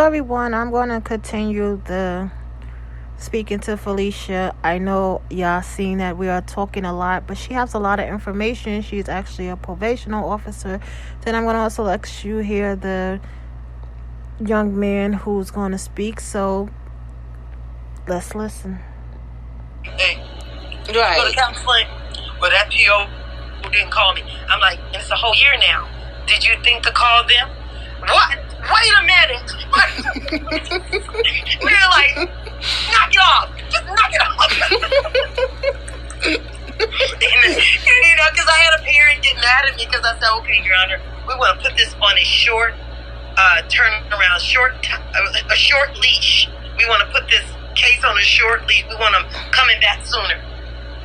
Story 1, I'm going to continue the speaking to Felicia. I know y'all seen that we are talking a lot, but she has a lot of information. She's actually a probational officer. Then I'm going to also let you hear the young man who's going to speak. So let's listen. Hey, Right. go to counseling. Well, that PO didn't call me. I'm like, it's a whole year now. Did you think to call them? What? Wait a minute. We're like, knock it off. Just knock it off. Because I had a parent get mad at me because I said, okay, Your Honor, we want to put this on a short turnaround, a short leash. We want to put this case on a short leash. We want them coming back sooner.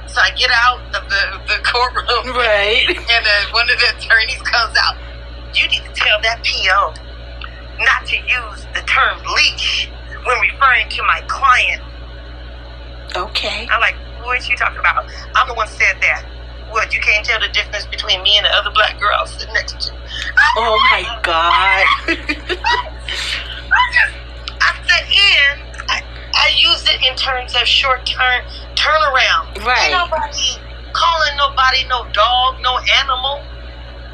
So I get out of the courtroom. Right. And one of the attorneys comes out. You need to tell that PO not to use the term leash when referring to my client. Okay. I'm like, what you talking about? I'm the one said that. What, you can't tell the difference between me and the other black girl sitting next to you? Oh my God. I use it in terms of short-term turnaround. Right. Ain't nobody calling nobody no dog, no animal.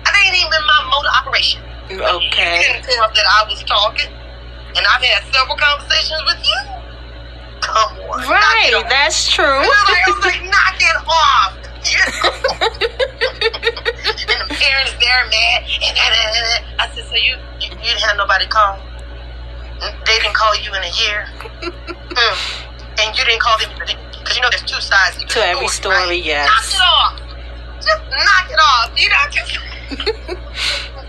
That ain't even my mode of operation. Okay. You couldn't tell that I was talking, and I've had several conversations with you. Come on. Right, that's true. I was like, knock it off. And the parents there mad. I said, so you didn't have nobody call? They didn't call you in a year? And you didn't call them, because there's two sides to every story, right? yes. Knock it off. Just knock it off.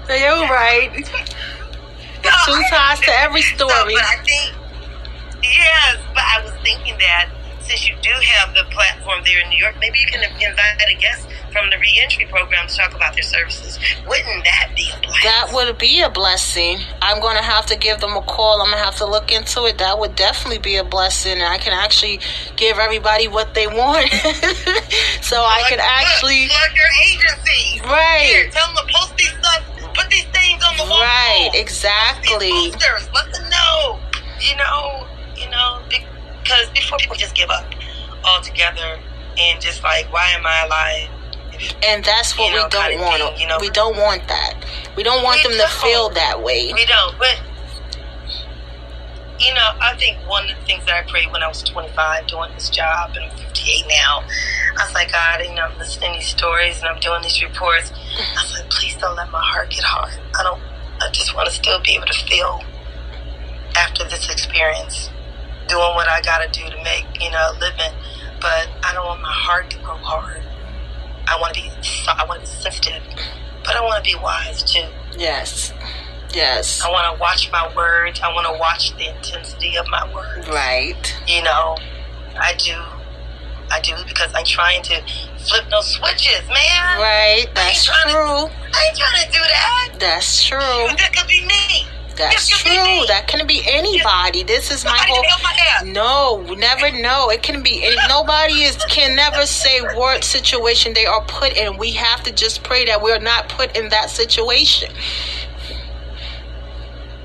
You're right. There's two sides to every story. But I think, yes, but I was thinking that since you do have the platform there in New York, maybe you can invite a guest from the reentry program to talk about their services. Wouldn't that be a blessing? That would be a blessing. I'm going to have to give them a call. I'm going to have to look into it. That would definitely be a blessing. And I can actually give everybody what they want. So I can actually... Plug your agency. Right. Here, tell them to post these stuff. Put these things on the wall. Right, exactly. These posters. Let them know. Because before people just give up altogether and just like, why am I alive? And that's what we don't want. We don't want that. We don't want them to feel that way. We don't. But, I think one of the things that I prayed when I was 25 doing this job, and I'm 58 now, I was like, God, I'm listening to these stories and I'm doing these reports. I was like, please don't let my heart get hard. I just want to still be able to feel after this experience, doing what I got to do to make, a living. But I don't want my heart to grow hard. I want to be sensitive, but I want to be wise too. Yes. I want to watch my words. I want to watch the intensity of my words. Right. I do because I'm trying to flip those switches, man. Right. That's true. I ain't trying to do that. That's true. That could be me. That's true. That can be anybody. This is my whole... No, we never know. It can be... Nobody can never say what situation they are put in. We have to just pray that we're not put in that situation.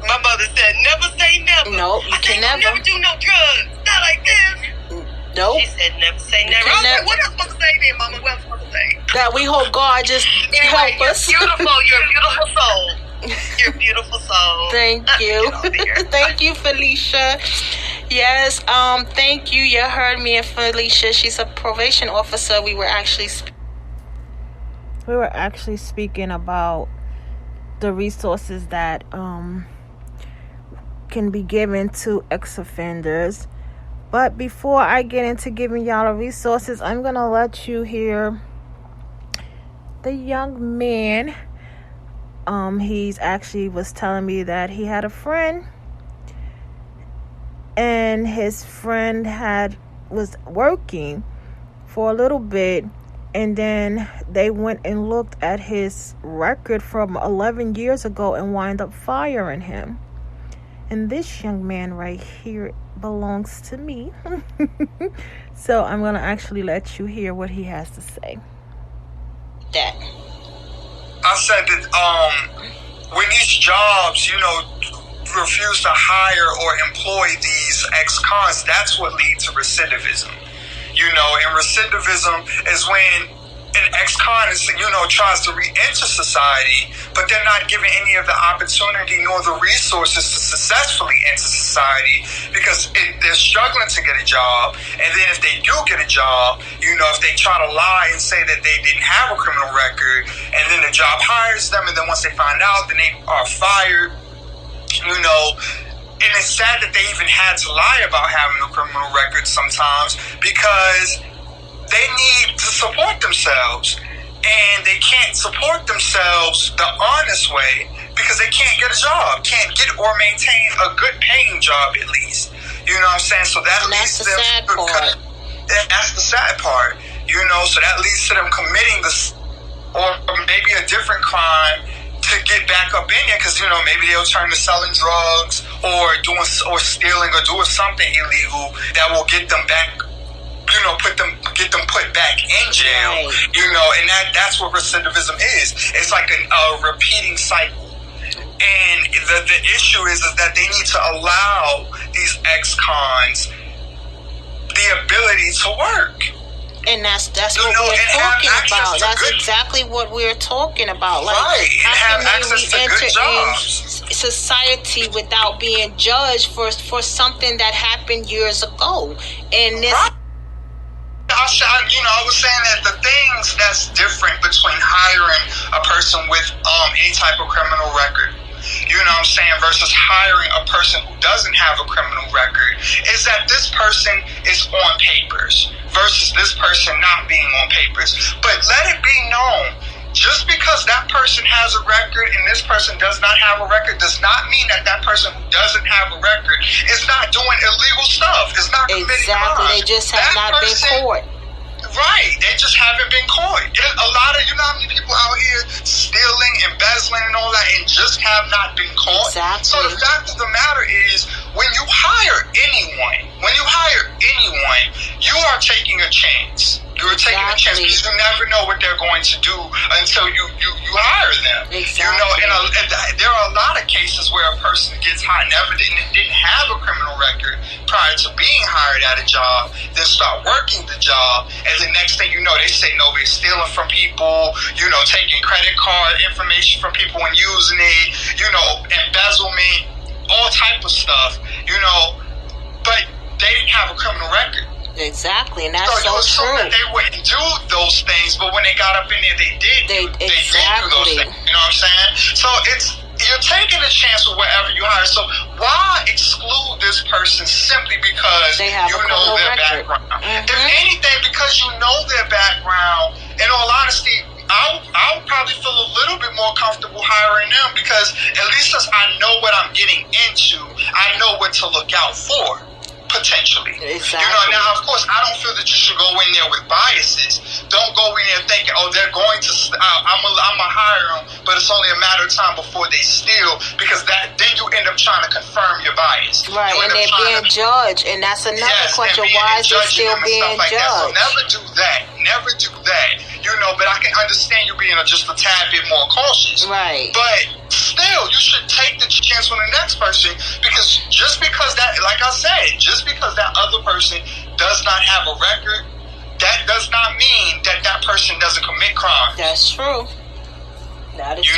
My mother said, never say never. No, you can never. Never do no drugs. Not like this. Nope. She said, never say never. I was like, what else supposed to say then, Mama? What else supposed to say? That we hope God just help us. You're beautiful. You're a beautiful soul. You're a beautiful soul. Thank you. Thank you, Felicia. Yes, thank you. You heard me and Felicia. She's a probation officer. We were actually speaking about the resources that can be given to ex-offenders. But before I get into giving y'all the resources, I'm going to let you hear the young man. He's actually was telling me that he had a friend, and his friend was working for a little bit, and then they went and looked at his record from 11 years ago and wind up firing him. And this young man right here belongs to me. So I'm going to actually let you hear what he has to say. I said that with these jobs, refuse to hire or employ these ex-cons, that's what leads to recidivism. And recidivism is when an ex-con is, tries to re-enter society, but they're not given any of the opportunity nor the resources to successfully enter society because they're struggling to get a job. And then if they do get a job, if they try to lie and say that they didn't have a criminal record, and then the job hires them, and then once they find out, then they are fired, and it's sad that they even had to lie about having a criminal record sometimes because they need to support themselves, and they can't support themselves the honest way because they can't get a job, can't get or maintain a good paying job at least. You know what I'm saying? So that leads to them. That's the sad part. So that leads to them committing or maybe a different crime to get back up in there because maybe they'll turn to selling drugs or stealing or doing something illegal that will get them back. Get them put back in jail, right. And that's what recidivism is. It's like a repeating cycle. And the issue is that they need to allow these ex-cons the ability to work. And that's what we're talking about. That's exactly what we're talking about. Like, right, and have access to good jobs. In society without being judged for something that happened years ago. And this. Right. I was saying that the things that's different between hiring a person with any type of criminal record, versus hiring a person who doesn't have a criminal record is that this person is on papers versus this person not being on papers. But let it be known, just because that person has a record and this person does not have a record does not mean that person who doesn't have a record is not doing illegal stuff. It's not committing crimes. They just have not been caught. Right, they just haven't been caught. A lot of, how many people out here stealing, embezzling and all that and just have not been caught? Exactly. So the fact of the matter is, when you hire anyone, you are taking a chance. You're taking a chance because you never know what they're going to do until you hire them. Exactly. And there are a lot of cases where a person gets hired, didn't have a criminal record prior to being hired at a job, then start working the job, and the next thing you know, they say, no, they're stealing from people, taking credit card information from people and using it, embezzlement, all type of stuff, but they didn't have a criminal record. Exactly, and that's so so true. That they wouldn't do those things, but when they got up in there, they did. They did do those things. You know what I'm saying? So you're taking a chance with whatever you hire. So why exclude this person simply because they have know their record. background? If anything, because you know their background. In all honesty, I would probably feel a little bit more comfortable hiring them because at least I know what I'm getting into. I know what to look out for. Potentially. Exactly. Now of course I don't feel that you should go in there with biases. Don't go in there thinking, they're going to I'm gonna hire them, but it's only a matter of time before they steal, because then you end up trying to confirm your bias. Right, and they're being judged, and that's another question. Why is it still being judged? So never do that. But I can understand you being just a tad bit more cautious. Right. But still, you should take the chance on the next person, because just because that, like I said, just because that other person does not have a record, that does not mean that person doesn't commit crime. That's true. That is true.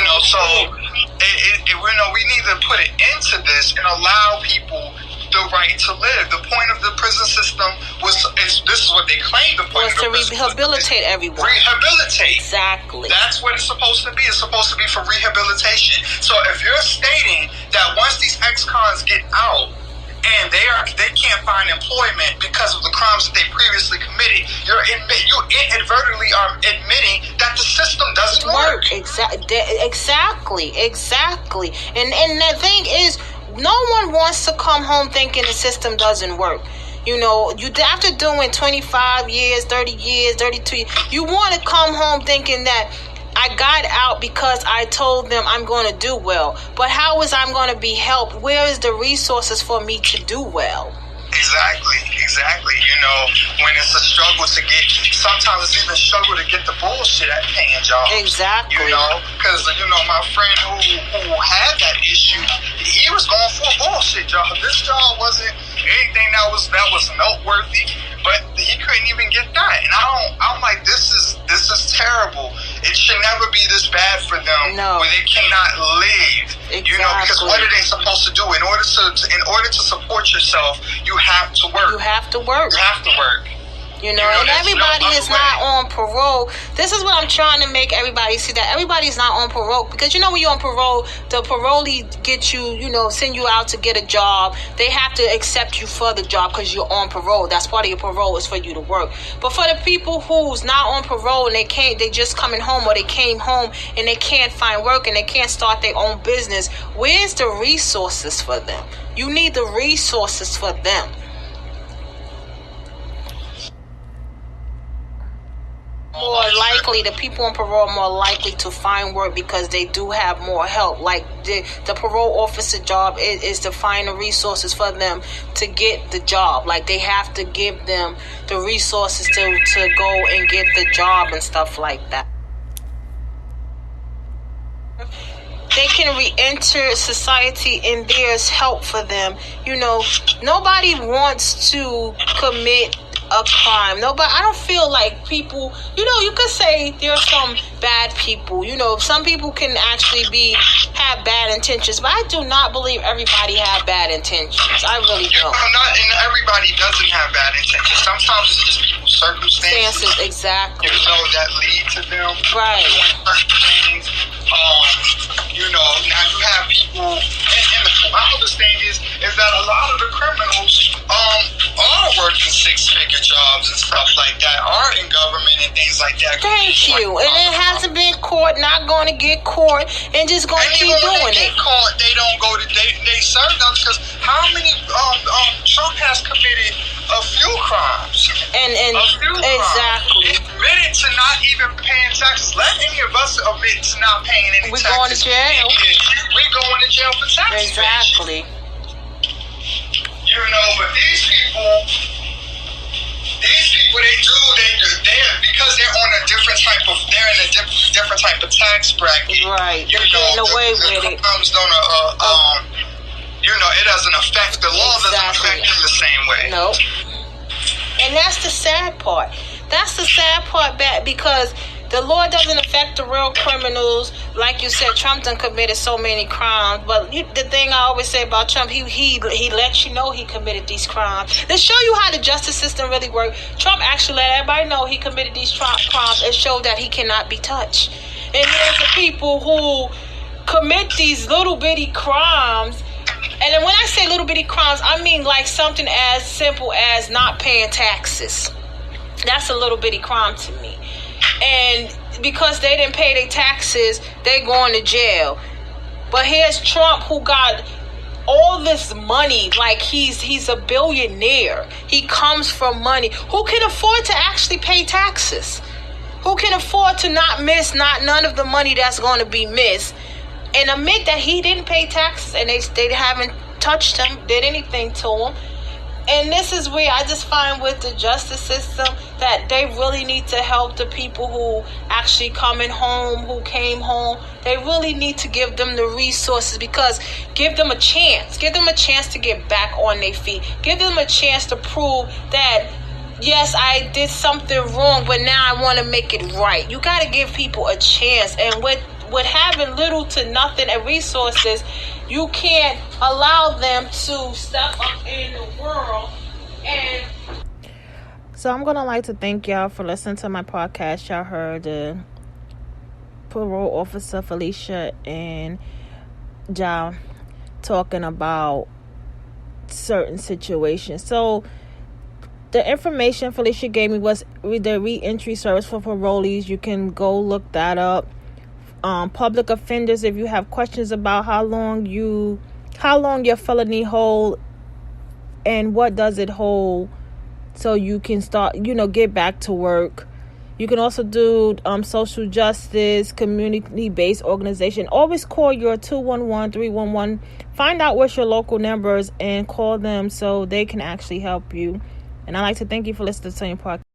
We need to put an end to this and allow people the right to live. The point of the prison system this is what they claim the point was of the to rehabilitate everyone. Rehabilitate. Exactly. That's what it's supposed to be. It's supposed to be for rehabilitation. So if you're stating that once these ex-cons get out and they can't find employment because of the crimes that they previously committed, you inadvertently are admitting that the system doesn't work. Exactly. And the thing is, no one wants to come home thinking the system doesn't work. After doing 25 years, 30 years, 32 years, you want to come home thinking that I got out because I told them I'm going to do well. But how is I'm going to be helped? Where is the resources for me to do well? Exactly. You know, when it's a struggle to get, sometimes it's even a struggle to get the bullshit at paying jobs. Exactly. You know, because, you know, my friend who had that issue, he was going for a bullshit job. This job wasn't anything that was noteworthy, but he couldn't even get that. And I'm like, this is terrible. It should never be this bad for them. No. Where they cannot live. Exactly. You know, because what are they supposed to do? In order to support yourself, you have to work. You have to work. You know, and everybody is not on parole. This is what I'm trying to make everybody see, that everybody's not on parole. Because, you know, when you're on parole, the parolee gets you, you know, send you out to get a job. They have to accept you for the job because you're on parole. That's part of your parole, is for you to work. But for the people who's not on parole and they just coming home, or they came home and they can't find work and they can't start their own business, where's the resources for them? You need the resources for them. More likely, the people on parole are more likely to find work because they do have more help. Like the parole officer job is to find the resources for them to get the job. Like, they have to give them the resources to go and get the job and stuff like that. They can re-enter society and there's help for them. You know, nobody wants to commit a crime. I don't feel like people, you know, you could say there are some bad people. You know, some people can actually have bad intentions, but I do not believe everybody have bad intentions. I really don't. And everybody doesn't have bad intentions. Sometimes it's just people's circumstances. Exactly. You know, that lead to them right. doing certain things. You know, now you have people, and the wildest thing is that a lot of the criminals are working six-figure jobs and stuff like that, are in government and things like that. Thank you. And it hasn't been caught, not going to get caught, and just going to keep doing it. They get caught, they don't go to, they serve them, because how many, Trump has committed a few crimes. And exactly. Crimes. Admitted to not even paying taxes. Let any of us admit to not paying any taxes. We're going to jail. We're going to jail for taxes. Exactly. You know, but these people, they because they're on a different type of, they're in a different type of tax bracket. Right. You know, getting away with it. You know, it doesn't affect, the law doesn't affect them the same way. Nope. And that's the sad part. That's the sad part, because the law doesn't affect the real criminals. Like you said, Trump done committed so many crimes. But the thing I always say about Trump, he lets you know he committed these crimes. To show you how the justice system really works, Trump actually let everybody know he committed these crimes and showed that he cannot be touched. And there's the people who commit these little bitty crimes. And then when I say little bitty crimes, I mean like something as simple as not paying taxes. That's a little bitty crime to me. And because they didn't pay their taxes, they going to jail. But here's Trump, who got all this money, like he's a billionaire. He comes from money. Who can afford to actually pay taxes? Who can afford to not miss none of the money that's going to be missed? And admit that he didn't pay taxes and they haven't touched him, did anything to him. And this is where I just find with the justice system that they really need to help the people who actually coming home, who came home. They really need to give them the resources, because give them a chance. Give them a chance to get back on their feet. Give them a chance to prove that, yes, I did something wrong, but now I want to make it right. You got to give people a chance. And with having little to nothing and resources, you can't allow them to step up in the world. And so I'm gonna like to thank y'all for listening to my podcast. Y'all heard the parole officer Felicia and Ja talking about certain situations. So the information Felicia gave me was the re-entry service for parolees. You can go look that up. Public offenders, if you have questions about how long your felony hold and what does it hold, so you can start, get back to work. You can also do social justice, community-based organization. Always call your 211-311. Find out what's your local numbers and call them so they can actually help you. And I'd like to thank you for listening to the podcast.